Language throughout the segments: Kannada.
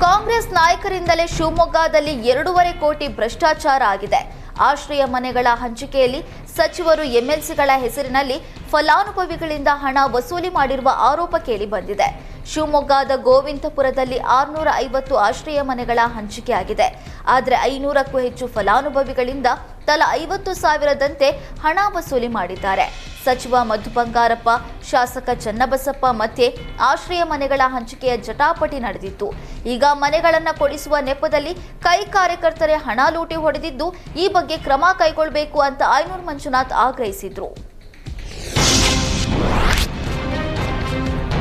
ಕಾಂಗ್ರೆಸ್ ನಾಯಕರಿಂದಲೇ ಶಿವಮೊಗ್ಗದಲ್ಲಿ 2.5 ಕೋಟಿ ಭ್ರಷ್ಟಾಚಾರ ಆಗಿದೆ. ಆಶ್ರಯ ಮನೆಗಳ ಹಂಚಿಕೆಯಲ್ಲಿ ಸಚಿವರು ಎಂಎಲ್ಸಿಗಳ ಹೆಸರಿನಲ್ಲಿ ಫಲಾನುಭವಿಗಳಿಂದ ಹಣ ವಸೂಲಿ ಮಾಡಿರುವ ಆರೋಪ ಕೇಳಿ ಬಂದಿದೆ. ಶಿವಮೊಗ್ಗದ ಗೋವಿಂದಪುರದಲ್ಲಿ 650 ಆಶ್ರಯ ಮನೆಗಳ ಹಂಚಿಕೆಯಾಗಿದೆ. ಆದರೆ 500ಕ್ಕೂ ಹೆಚ್ಚು ಫಲಾನುಭವಿಗಳಿಂದ ತಲಾ 50,000ದಂತೆ ಹಣ ವಸೂಲಿ ಮಾಡಿದ್ದಾರೆ. ಸಚಿವ ಮಧು ಬಂಗಾರಪ್ಪ, ಶಾಸಕ ಚನ್ನಬಸಪ್ಪ ಮಧ್ಯೆ ಆಶ್ರಯ ಮನೆಗಳ ಹಂಚಿಕೆಯ ಜಟಾಪಟಿ ನಡೆದಿತ್ತು. ಈಗ ಮನೆಗಳನ್ನು ಕೊಡಿಸುವ ನೆಪದಲ್ಲಿ ಕೈ ಕಾರ್ಯಕರ್ತರೇ ಹಣ ಲೂಟಿ ಹೊಡೆದಿದ್ದು, ಈ ಬಗ್ಗೆ ಕ್ರಮ ಕೈಗೊಳ್ಳಬೇಕು ಅಂತ ಆಯನೂರು ಮಂಜುನಾಥ್ ಆಗ್ರಹಿಸಿದ್ರು.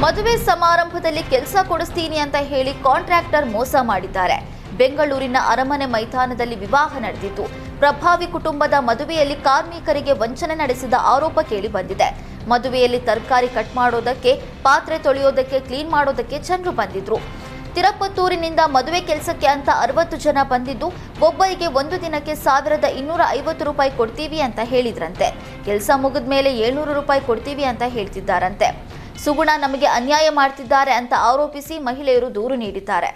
ಮದುವೆ ಸಮಾರಂಭದಲ್ಲಿ ಕೆಲಸ ಕೊಡಿಸ್ತೀನಿ ಅಂತ ಹೇಳಿ ಕಾಂಟ್ರಾಕ್ಟರ್ ಮೋಸ ಮಾಡಿದ್ದಾರೆ. ಬೆಂಗಳೂರಿನ ಅರಮನೆ ಮೈದಾನದಲ್ಲಿ ವಿವಾಹ ನಡೆದಿತ್ತು. ಪ್ರಭಾವಿ ಕುಟುಂಬದ ಮದುವೆಯಲ್ಲಿ ಕಾರ್ಮಿಕರಿಗೆ ವಂಚನೆ ನಡೆಸಿದ ಆರೋಪ ಕೇಳಿ ಬಂದಿದೆ. ಮದುವೆಯಲ್ಲಿ ತರಕಾರಿ ಕಟ್ ಮಾಡೋದಕ್ಕೆ, ಪಾತ್ರೆ ತೊಳೆಯೋದಕ್ಕೆ, ಕ್ಲೀನ್ ಮಾಡೋದಕ್ಕೆ ಜನರು ಬಂದಿದ್ರು. ತಿರುಪತ್ತೂರಿನಿಂದ ಮದುವೆ ಕೆಲಸಕ್ಕೆ ಅಂತ 60 ಜನ ಬಂದಿದ್ದು, ಒಬ್ಬರಿಗೆ ಒಂದು ದಿನಕ್ಕೆ 1250 ರೂಪಾಯಿ ಕೊಡ್ತೀವಿ ಅಂತ ಹೇಳಿದ್ರಂತೆ. ಕೆಲಸ ಮುಗಿದ ಮೇಲೆ 700 ರೂಪಾಯಿ ಕೊಡ್ತೀವಿ ಅಂತ ಹೇಳ್ತಿದ್ದಾರಂತೆ. ಸುಗುಣ ನಮಗೆ ಅನ್ಯಾಯ ಮಾಡ್ತಿದ್ದಾರೆ ಅಂತ ಆರೋಪಿಸಿ ಮಹಿಳೆಯರು ದೂರು ನೀಡಿದ್ದಾರೆ.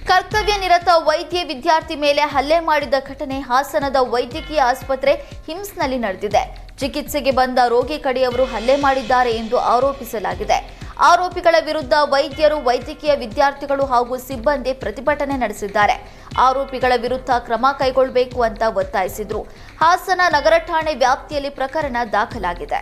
ಕರ್ತವ್ಯ ನಿರತ ವೈದ್ಯ ವಿದ್ಯಾರ್ಥಿ ಮೇಲೆ ಹಲ್ಲೆ ಮಾಡಿದ ಘಟನೆ ಹಾಸನದ ವೈದ್ಯಕೀಯ ಆಸ್ಪತ್ರೆ ಹಿಮ್ಸ್ನಲ್ಲಿ ನಡೆದಿದೆ. ಚಿಕಿತ್ಸೆಗೆ ಬಂದ ರೋಗಿ ಕಡೆಯವರು ಹಲ್ಲೆ ಮಾಡಿದ್ದಾರೆ ಎಂದು ಆರೋಪಿಸಲಾಗಿದೆ. ಆರೋಪಿಗಳ ವಿರುದ್ಧ ವೈದ್ಯರು, ವೈದ್ಯಕೀಯ ವಿದ್ಯಾರ್ಥಿಗಳು ಹಾಗೂ ಸಿಬ್ಬಂದಿ ಪ್ರತಿಭಟನೆ ನಡೆಸಿದ್ದಾರೆ. ಆರೋಪಿಗಳ ವಿರುದ್ಧ ಕ್ರಮ ಕೈಗೊಳ್ಳಬೇಕು ಅಂತ ಒತ್ತಾಯಿಸಿದ್ರು. ಹಾಸನ ನಗರ ಠಾಣೆ ವ್ಯಾಪ್ತಿಯಲ್ಲಿ ಪ್ರಕರಣ ದಾಖಲಾಗಿದೆ.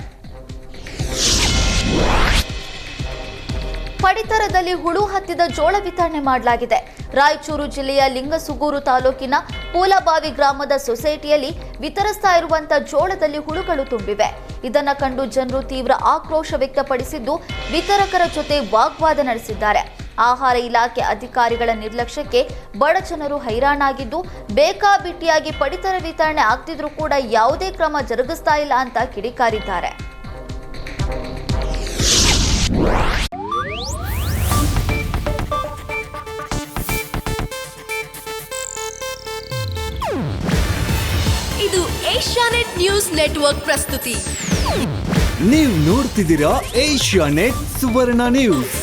ಪಡಿತರದಲ್ಲಿ ಹುಳು ಹತ್ತಿದ ಜೋಳ ವಿತರಣೆ ಮಾಡಲಾಗಿದೆ. ರಾಯಚೂರು ಜಿಲ್ಲೆಯ ಲಿಂಗಸುಗೂರು ತಾಲೂಕಿನ ಪೂಲಬಾವಿ ಗ್ರಾಮದ ಸೊಸೈಟಿಯಲ್ಲಿ ವಿತರಿಸ್ತಾ ಇರುವಂತಹ ಜೋಳದಲ್ಲಿ ಹುಳುಗಳು ತುಂಬಿವೆ. ಇದನ್ನ ಕಂಡು ಜನರು ತೀವ್ರ ಆಕ್ರೋಶ ವ್ಯಕ್ತಪಡಿಸಿದ್ದು, ವಿತರಕರ ಜೊತೆ ವಾಗ್ವಾದ ನಡೆಸಿದ್ದಾರೆ. ಆಹಾರ ಇಲಾಖೆ ಅಧಿಕಾರಿಗಳ ನಿರ್ಲಕ್ಷ್ಯಕ್ಕೆ ಬಡ ಜನರು ಹೈರಾಣಾಗಿದ್ದು, ಬೇಕಾಬಿಟ್ಟಿಯಾಗಿ ಪಡಿತರ ವಿತರಣೆ ಆಗ್ತಿದ್ರೂ ಕೂಡ ಯಾವುದೇ ಕ್ರಮ ಜರುಗಿಸ್ತಾ ಇಲ್ಲ ಅಂತ ಕಿಡಿಕಾರಿದ್ದಾರೆ. ಇದು ಏಷ್ಯಾನೆಟ್ ನ್ಯೂಸ್ ನೆಟ್ವರ್ಕ್ ಪ್ರಸ್ತುತಿ. ನೀವು ನೋಡ್ತಿದ್ದೀರಾ ಏಷ್ಯಾನೆಟ್ ಸುವರ್ಣ ನ್ಯೂಸ್.